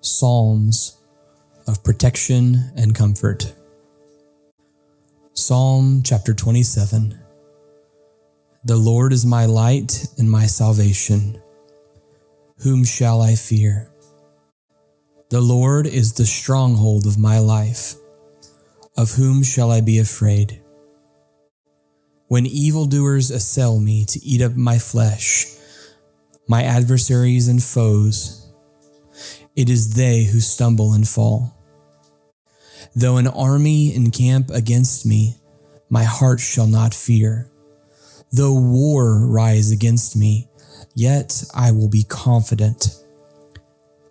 Psalms of protection and comfort. Psalm chapter 27. The Lord is my light and my salvation. Whom shall I fear? The Lord is the stronghold of my life. Of whom shall I be afraid? When evildoers assail me to eat up my flesh, my adversaries and foes, it is they who stumble and fall. Though an army encamp against me, my heart shall not fear. Though war rise against me, yet I will be confident.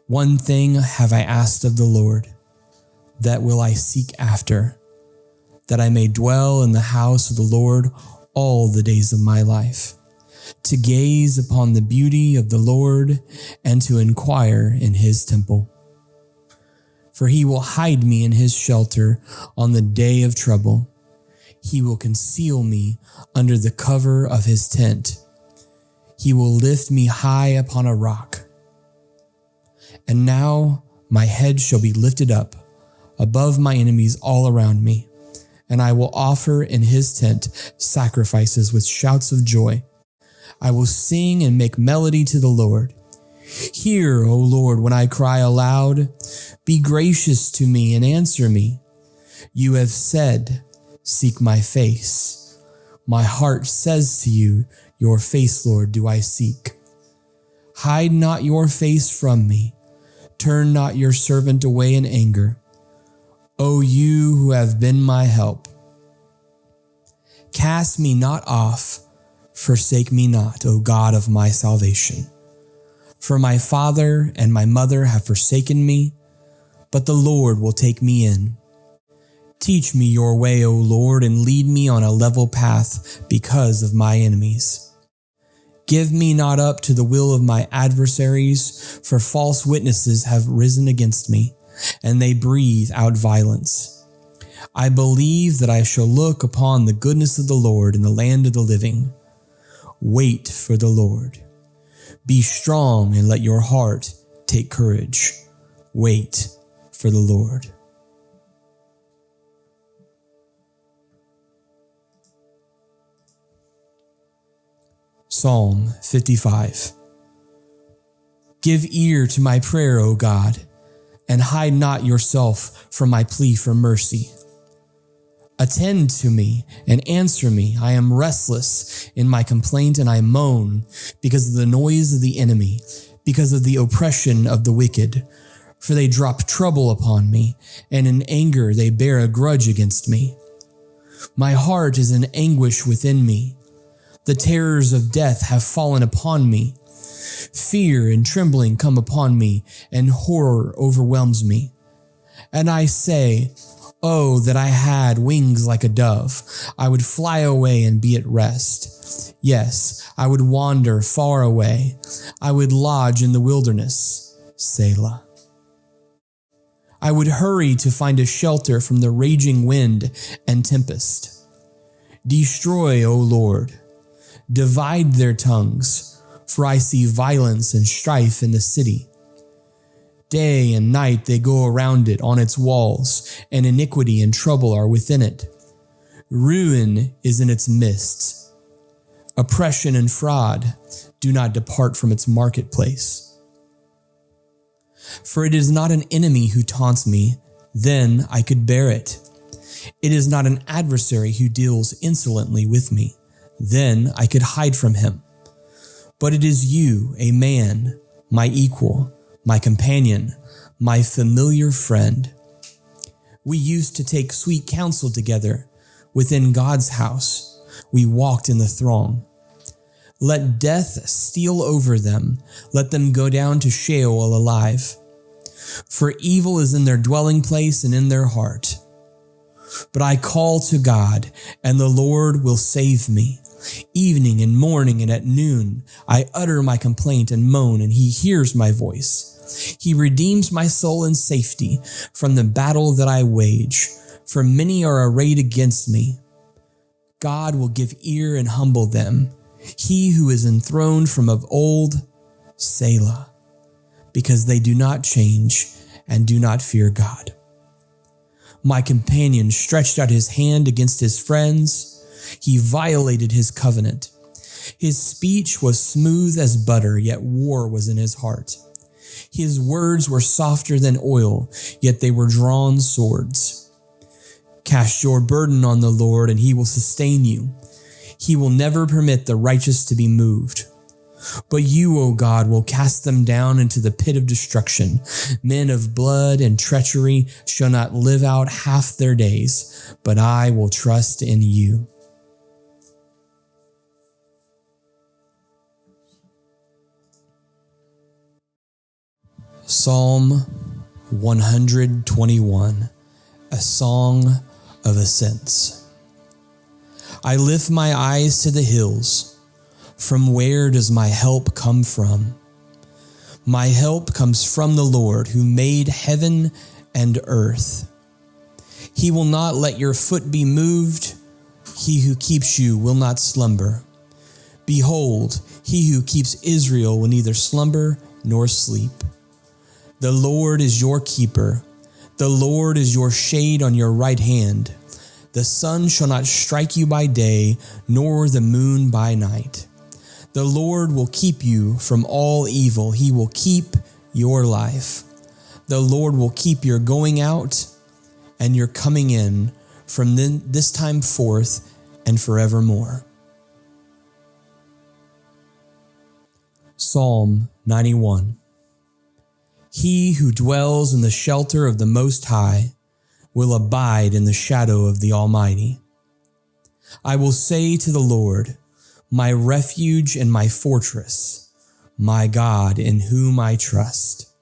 One thing have I asked of the Lord, that will I seek after, that I may dwell in the house of the Lord all the days of my life, to gaze upon the beauty of the Lord and to inquire in his temple. For he will hide me in his shelter on the day of trouble. He will conceal me under the cover of his tent. He will lift me high upon a rock. And now my head shall be lifted up above my enemies all around me, and I will offer in his tent sacrifices with shouts of joy. I will sing and make melody to the Lord. Hear, O Lord, when I cry aloud. Be gracious to me and answer me. You have said, seek my face. My heart says to you, your face, Lord, do I seek. Hide not your face from me. Turn not your servant away in anger. O you who have been my help. Cast me not off. Forsake me not, O God of my salvation. For my father and my mother have forsaken me, but the Lord will take me in. Teach me your way, O Lord, and lead me on a level path because of my enemies. Give me not up to the will of my adversaries, for false witnesses have risen against me, and they breathe out violence. I believe that I shall look upon the goodness of the Lord in the land of the living. Wait for the Lord. Be strong and let your heart take courage. Wait for the Lord. Psalm 55. Give ear to my prayer, O God, and hide not yourself from my plea for mercy. Attend to me and answer me. I am restless in my complaint, and I moan because of the noise of the enemy, because of the oppression of the wicked. For they drop trouble upon me, and in anger they bear a grudge against me. My heart is in anguish within me. The terrors of death have fallen upon me. Fear and trembling come upon me, and horror overwhelms me. And I say, oh, that I had wings like a dove. I would fly away and be at rest. Yes, I would wander far away. I would lodge in the wilderness. Selah. I would hurry to find a shelter from the raging wind and tempest. Destroy, O Lord. Divide their tongues, for I see violence and strife in the city. Day and night they go around it on its walls, and iniquity and trouble are within it. Ruin is in its midst. Oppression and fraud do not depart from its marketplace. For it is not an enemy who taunts me, then I could bear it. It is not an adversary who deals insolently with me, then I could hide from him. But it is you, a man, my equal, my companion, my familiar friend. We used to take sweet counsel together. Within God's house, we walked in the throng. Let death steal over them. Let them go down to Sheol alive. For evil is in their dwelling place and in their heart. But I call to God, and the Lord will save me. Evening and morning and at noon, I utter my complaint and moan, and he hears my voice. He redeems my soul in safety from the battle that I wage, for many are arrayed against me. God will give ear and humble them. He who is enthroned from of old, Selah, because they do not change, and do not fear God. My companion stretched out his hand against his friends. He violated his covenant. His speech was smooth as butter, yet war was in his heart. His words were softer than oil, yet they were drawn swords. Cast your burden on the Lord, and he will sustain you. He will never permit the righteous to be moved. But you, O God, will cast them down into the pit of destruction. Men of blood and treachery shall not live out half their days, but I will trust in you. Psalm 121, a song of ascents. I lift my eyes to the hills. From where does my help come from? My help comes from the Lord, who made heaven and earth. He will not let your foot be moved. He who keeps you will not slumber. Behold, he who keeps Israel will neither slumber nor sleep. The Lord is your keeper. The Lord is your shade on your right hand. The sun shall not strike you by day, nor the moon by night. The Lord will keep you from all evil. He will keep your life. The Lord will keep your going out and your coming in from this time forth and forevermore. Psalm 91. He who dwells in the shelter of the Most High will abide in the shadow of the Almighty. I will say to the Lord, my refuge and my fortress, my God in whom I trust.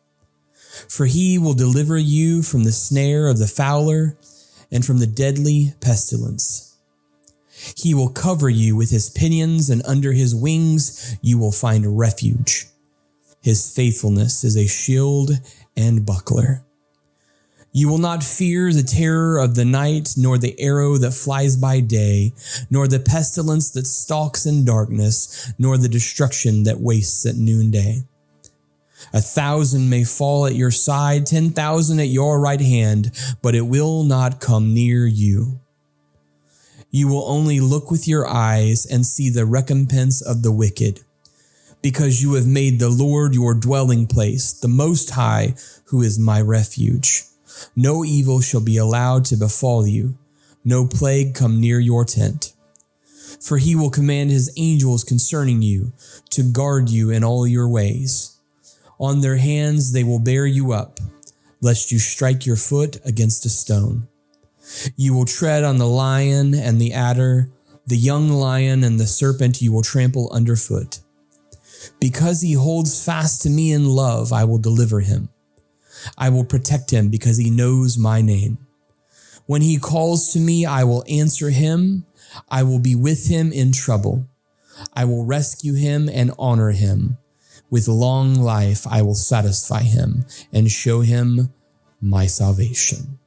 For he will deliver you from the snare of the fowler and from the deadly pestilence. He will cover you with his pinions, and under his wings you will find refuge. His faithfulness is a shield and buckler. You will not fear the terror of the night, nor the arrow that flies by day, nor the pestilence that stalks in darkness, nor the destruction that wastes at noonday. 1,000 may fall at your side, 10,000 at your right hand, but it will not come near you. You will only look with your eyes and see the recompense of the wicked, because you have made the Lord your dwelling place, the Most High, who is my refuge. No evil shall be allowed to befall you, no plague come near your tent. For he will command his angels concerning you, to guard you in all your ways. On their hands they will bear you up, lest you strike your foot against a stone. You will tread on the lion and the adder, the young lion and the serpent you will trample underfoot. Because he holds fast to me in love, I will deliver him. I will protect him because he knows my name. When he calls to me, I will answer him. I will be with him in trouble. I will rescue him and honor him. With long life, I will satisfy him and show him my salvation.